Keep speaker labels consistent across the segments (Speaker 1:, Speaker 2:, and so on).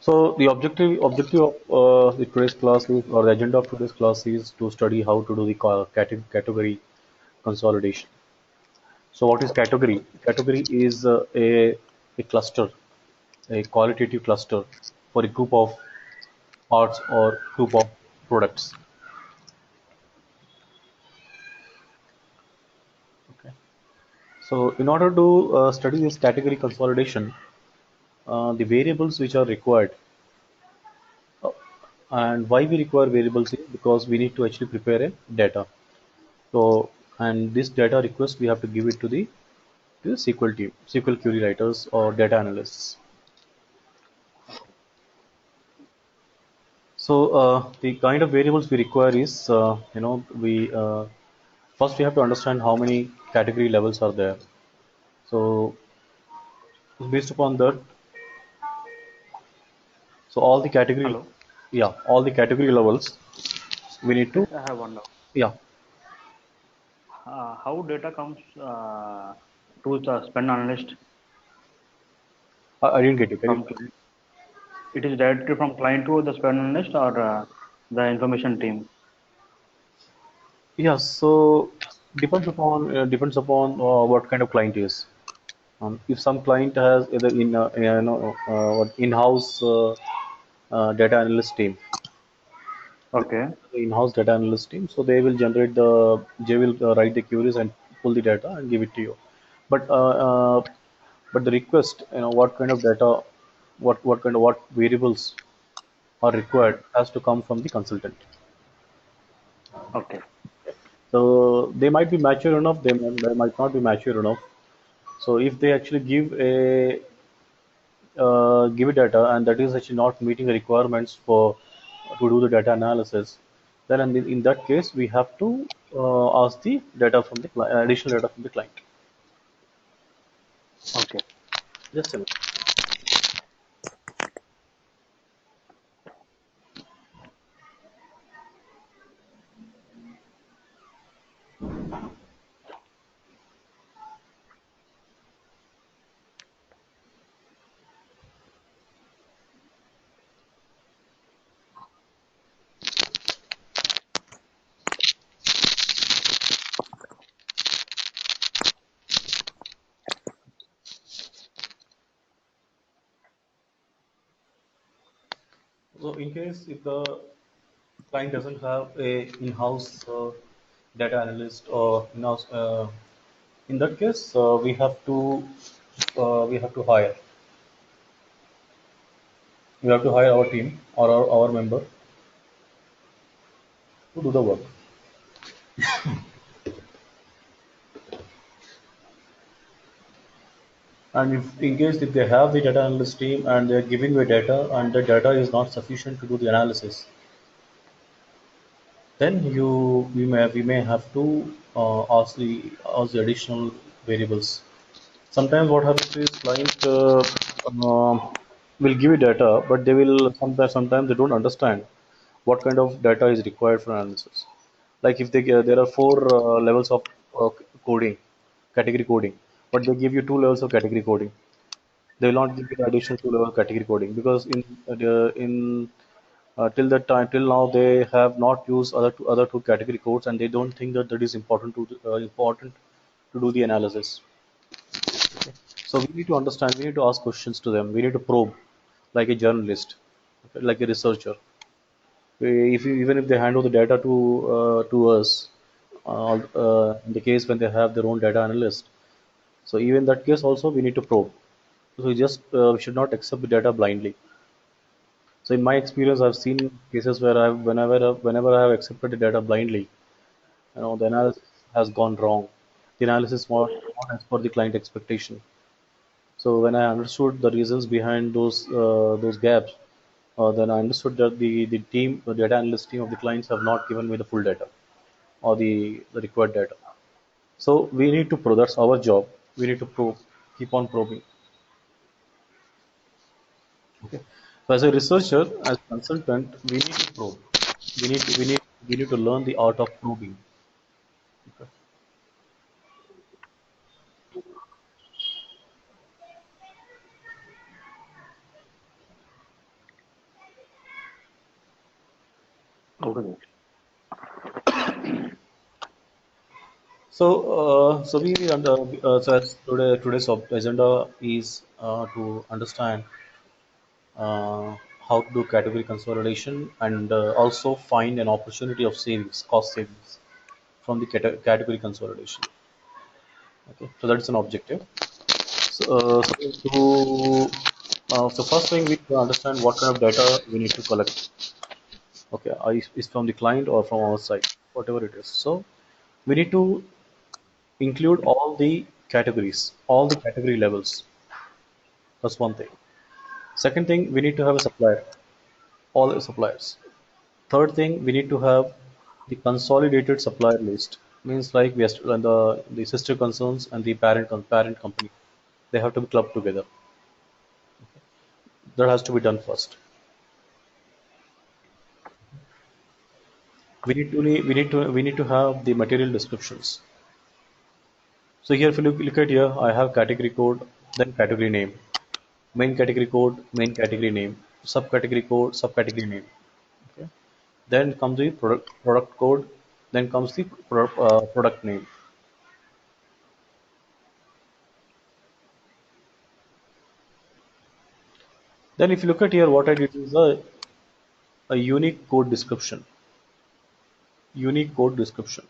Speaker 1: So the objective of the today's class is, or the agenda of today's class is to study how to do the category consolidation. So what is category? Category is a cluster, a qualitative cluster for a group of parts or group of products. Okay. So in order to study this category consolidation, the variables which are required, and why we require variables is because we need to actually prepare a data. So, and this data request we have to give it to the SQL team, SQL query writers or data analysts. So the kind of variables we require is, we first we have to understand how many category levels are there. So based upon that, so all the category,
Speaker 2: Hello.
Speaker 1: yeah, all the category levels we need to,
Speaker 2: Yes, I have one doubt.
Speaker 1: yeah.
Speaker 2: How data comes to the spend analyst
Speaker 1: I didn't get you. Can you?
Speaker 2: from client? It is directly from client to the spend analyst or the information team.
Speaker 1: Yeah. So depends upon what kind of client is. If some client has either what in-house data analyst team,
Speaker 2: Okay.
Speaker 1: in-house data analyst team, so they will write the queries and pull the data and give it to you. But but the request, what kind of data, what variables are required has to come from the consultant.
Speaker 2: Okay.
Speaker 1: So they might be mature enough, they might not be mature enough. So if they actually give a data and that is actually not meeting the requirements for to do the data analysis, then in that case we have to ask the data from the additional data from the client.
Speaker 2: Okay.
Speaker 1: Just a minute. So in case if the client doesn't have a in-house data analyst or in-house, in that case we have to hire our team or our member to do the work. And if in case if they have the data analyst team and they're giving the data and the data is not sufficient to do the analysis, then we may have to ask the additional variables. Sometimes what happens is client will give you data, but they will sometimes they don't understand what kind of data is required for analysis. Like if there are four levels of coding, category coding, but they give you two levels of category coding. They will not give you the additional two level category coding because in till that time till now they have not used other two category codes and they don't think that that is important to do the analysis. So we need to understand, we need to ask questions to them, we need to probe like a journalist, okay, like a researcher. If you, even if they hand over the data to us, in the case when they have their own data analyst, so even that case also we need to probe. So we should not accept the data blindly. So in my experience, I've seen cases where whenever I have accepted the data blindly, the analysis has gone wrong. The analysis was not as per the client expectation. So when I understood the reasons behind those gaps, then I understood that the data analyst team of the clients have not given me the full data or the required data. So we need to probe. That's our job. We need to probe, keep on probing. Okay. So as a researcher, as a consultant, we need to probe. We need to learn the art of probing. Okay.
Speaker 2: Okay.
Speaker 1: So we under so as today's agenda is to understand how to do category consolidation and also find an opportunity of savings, cost savings from the category consolidation. Okay, so that's an objective. So first thing we need to understand what kind of data we need to collect. Okay, is from the client or from our side, whatever it is. So we need to include all the categories, all the category levels. That's one thing. Second thing, we need to have a supplier, all the suppliers. Third thing, we need to have the consolidated supplier list. Means like we have and the sister concerns and the parent company, they have to be clubbed together. That has to be done first. We need to have the material descriptions. So here, if you look at here, I have category code, then category name, main category code, main category name, subcategory code, subcategory name. Okay. Then comes the product code, then comes the product name. Then if you look at here, what I did is a unique code description. Unique code description.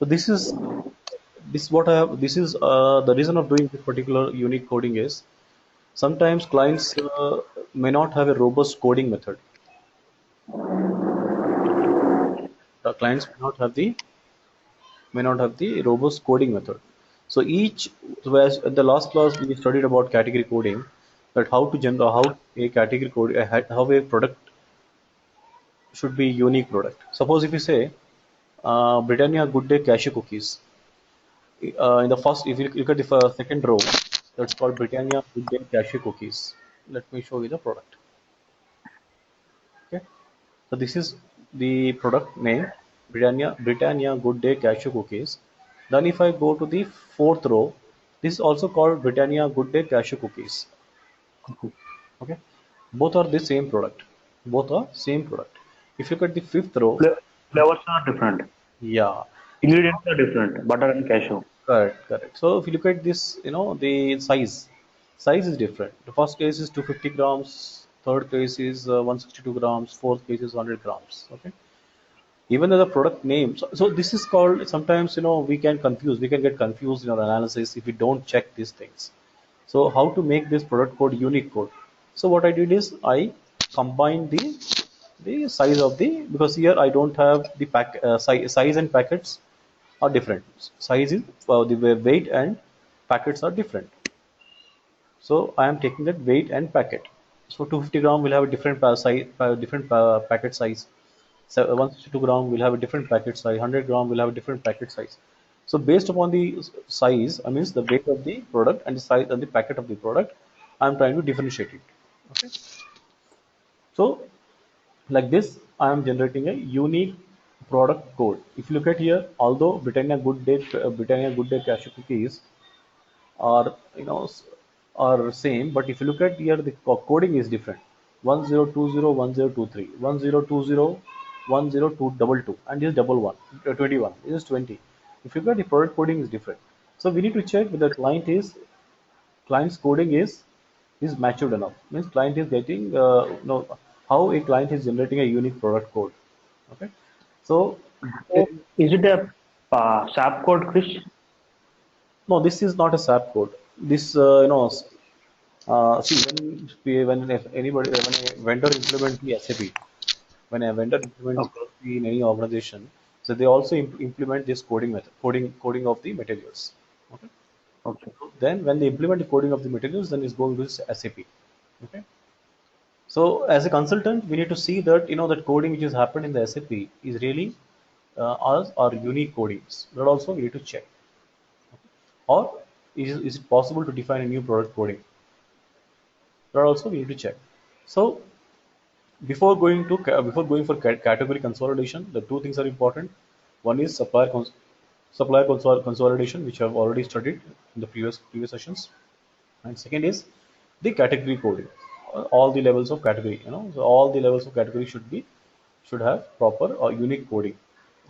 Speaker 1: So this is what I have. This is the reason of doing this particular unique coding is sometimes clients may not have a robust coding method. The clients may not have the robust coding method. So each, whereas in the last class we studied about category coding, that how a category code how a product should be unique product. Suppose if you say Britannia Good Day cashew cookies, in the first, if you look at the second row, that's called Britannia Good Day cashew cookies. Let me show you the product. Okay, so this is the product name, Britannia Good Day cashew cookies. Then if I go to the fourth row, this is also called Britannia Good Day cashew cookies.
Speaker 2: Okay.
Speaker 1: Okay, both are the same product. Both are same product. If you look at the fifth row,
Speaker 2: Flavors are different.
Speaker 1: yeah,
Speaker 2: Ingredients are different. Butter and cashew.
Speaker 1: correct. So if you look at this, the size is different. The first case is 250 grams, third case is 162 grams, fourth case is 100 grams. Okay, even though the product name, so this is called, sometimes we can get confused in our analysis if we don't check these things. So how to make this product code unique code? So what I did is I combined the size of the, because here I don't have the size and packets are different. Size is the weight and packets are different. So I am taking that weight and packet. So 250 gram will have a different size, different packet size. So 162 gram will have a different packet size. 100 gram will have a different packet size. So based upon the size, I means the weight of the product and the size and the packet of the product, I am trying to differentiate it. Okay. So like this, I am generating a unique product code. If you look at here, although Britannia Good Day cashew cookies are are same, but if you look at here, the coding is different. 1020 1023 1020 10222, and this is double one 21. This is 20. If you look at the product coding is different, so we need to check whether client's coding is matured enough. Means client is getting how a client is generating a unique product code. Okay, so before,
Speaker 2: Is it a SAP code, Chris?
Speaker 1: no, this is not a SAP code. This see, when a vendor implements the SAP, when a vendor implements
Speaker 2: Okay.
Speaker 1: SAP in any organization, so they also implement this coding method, coding of the materials. Okay.
Speaker 2: Okay.
Speaker 1: Then when they implement the coding of the materials, then it's going to SAP. Okay. So as a consultant, we need to see that that coding which has happened in the SAP is really us or unique codings. That also we need to check. Or is it possible to define a new product coding? That also we need to check. So before going for category consolidation, the two things are important. One is consolidation, which I've already studied in the previous sessions, and second is the category coding. All the levels of category, so all the levels of category should be should have proper or unique coding.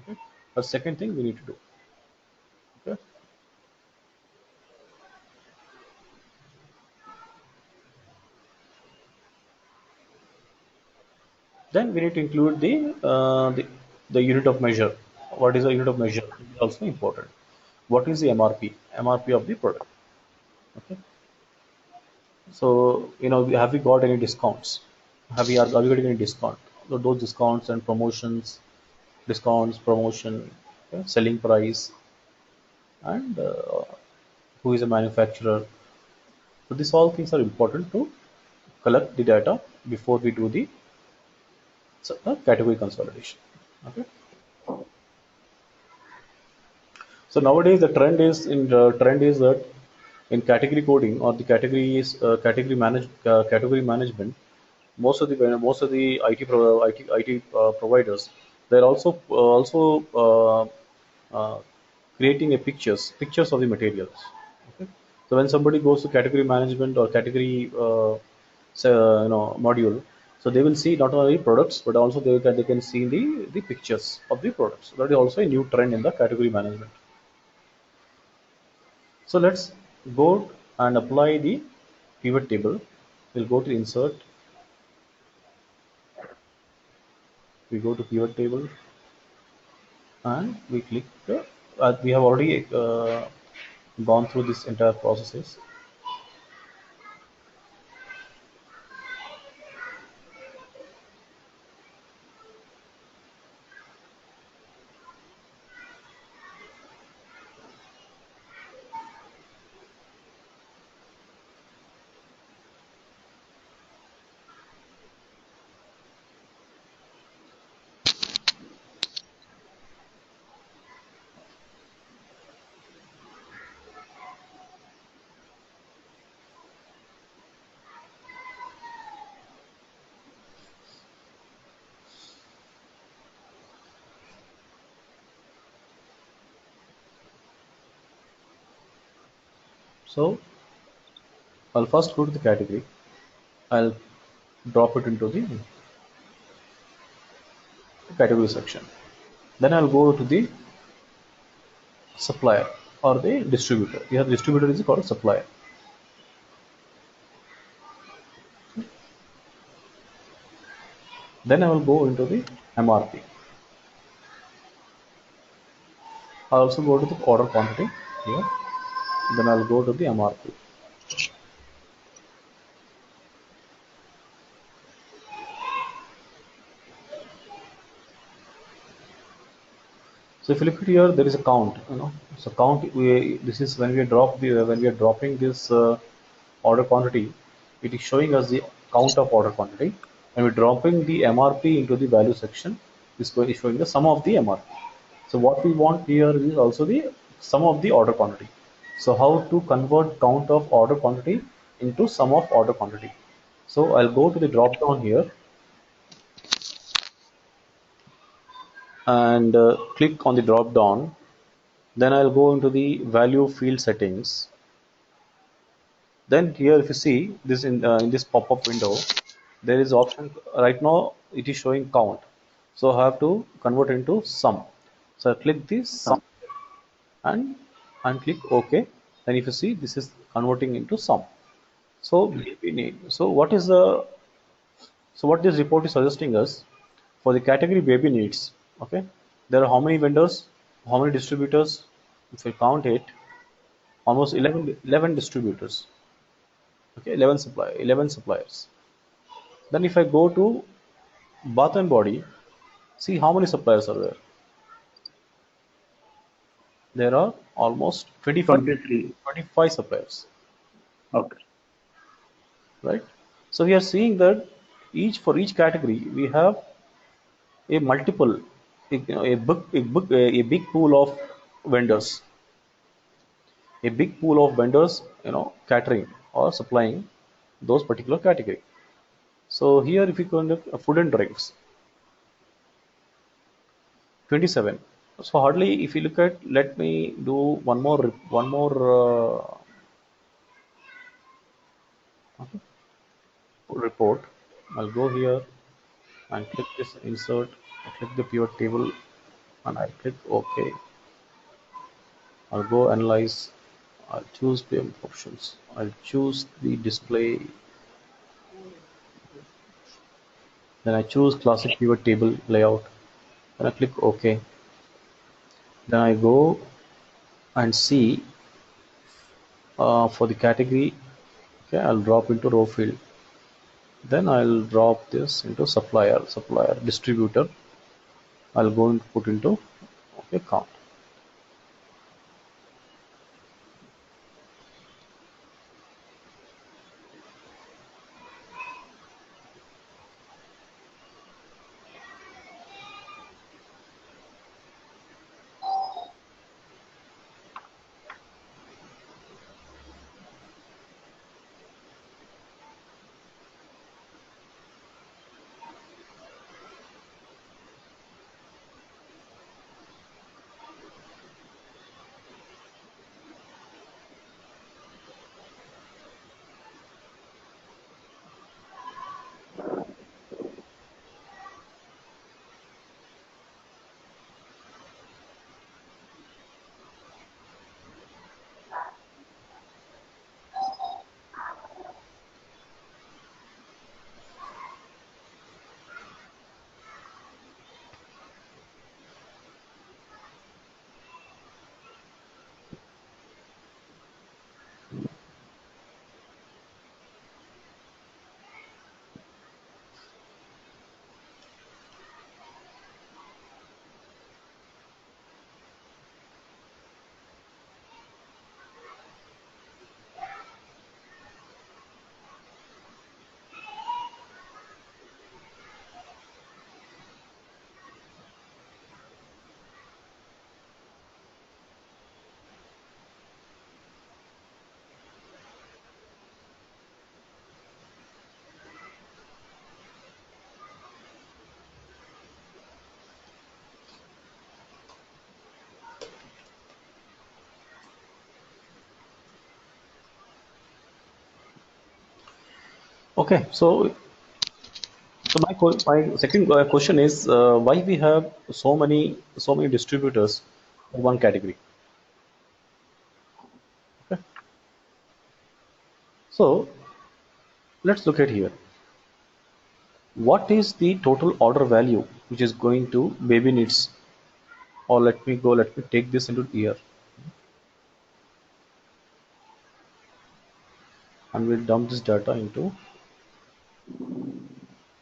Speaker 1: Okay, the second thing we need to do. Okay, then we need to include the unit of measure. What is the unit of measure? It is also important. What is the MRP? MRP of the product. Okay, so have we got any discounts? Are we getting any discount? So those discounts and promotions, discounts, promotion, okay, selling price, and who is a manufacturer. So these all things are important to collect the data before we do the category consolidation. Okay. So nowadays the trend is that in category coding or the category management, most of the IT providers, they're also creating a pictures of the materials. Okay. So when somebody goes to category management or category module, so they will see not only products but also they can see the pictures of the products. That is also a new trend in the category management. So let's go and apply the pivot table. We'll go to insert, we go to pivot table, and we click we have already gone through this entire processes. So I'll first go to the category. I'll drop it into the category section. Then I'll go to the supplier or the distributor. Here distributor is called supplier. Then I will go into the MRP. I'll also go to the order quantity here. Then I'll go to the MRP. So if you look at here, there is a count. So count. This is when we are dropping this order quantity. It is showing us the count of order quantity, and we're dropping the MRP into the value section. This is showing the sum of the MRP. So what we want here is also the sum of the order quantity. So how to convert count of order quantity into sum of order quantity? So I'll go to the drop down here and click on the drop down. Then I'll go into the value field settings. Then here if you see this in this pop-up window, there is option right now it is showing count. So I have to convert into sum. So I click this sum and click OK. Then if you see this is converting into sum. So we need, so what this report is suggesting us for the category baby needs. Okay, there are how many vendors, how many distributors? If we count it, almost 11 distributors. Okay, 11 suppliers. Then if I go to bath and body, see how many suppliers are there. There are almost
Speaker 2: 23.
Speaker 1: 25 suppliers,
Speaker 2: Okay.
Speaker 1: right? So we are seeing that for each category we have a multiple, a big pool of vendors, catering or supplying those particular category. So here if you go look food and drinks, 27. So hardly if you look at, let me do one more report. I'll go here and click this insert. I click the pivot table and I click OK. I'll go analyze. I'll choose PM options. I'll choose the display. Then I choose classic pivot table layout. Then I click OK. Then I go and see for the category. Okay, I'll drop into row field. Then I'll drop this into supplier distributor. I'll go and put into okay count. Okay, so my second question is why we have so many distributors for one category. Okay, so let's look at here. What is the total order value which is going to baby needs? Or let me take this into here and we'll dump this data into,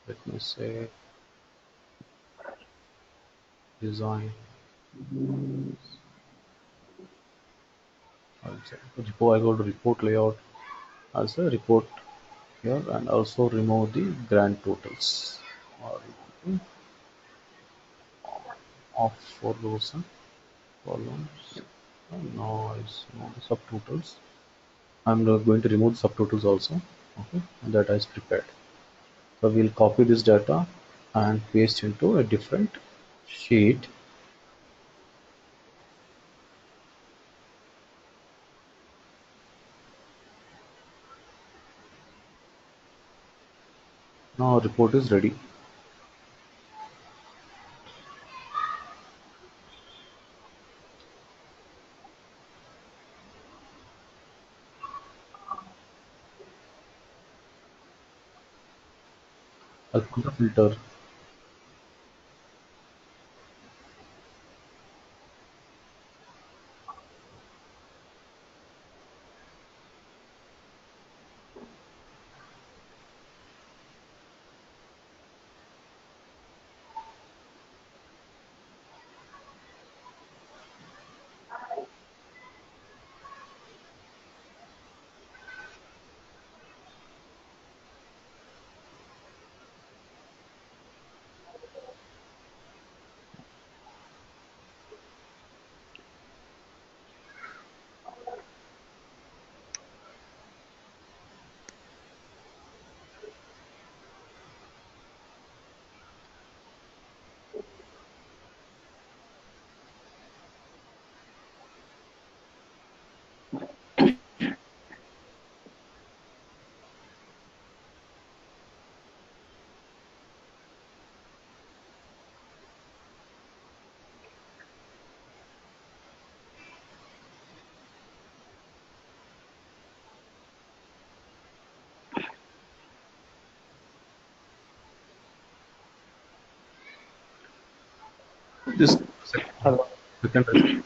Speaker 1: let me say, design. I'll say report. I go to report layout. I'll say report here and also remove the grand totals or of for rows and columns. Noise, no subtotals. I'm going to remove subtotals also. Okay, and data is prepared. So we'll copy this data and paste into a different sheet. Now our report is ready. I'll put the filter. Just second,
Speaker 2: Hello.
Speaker 1: second.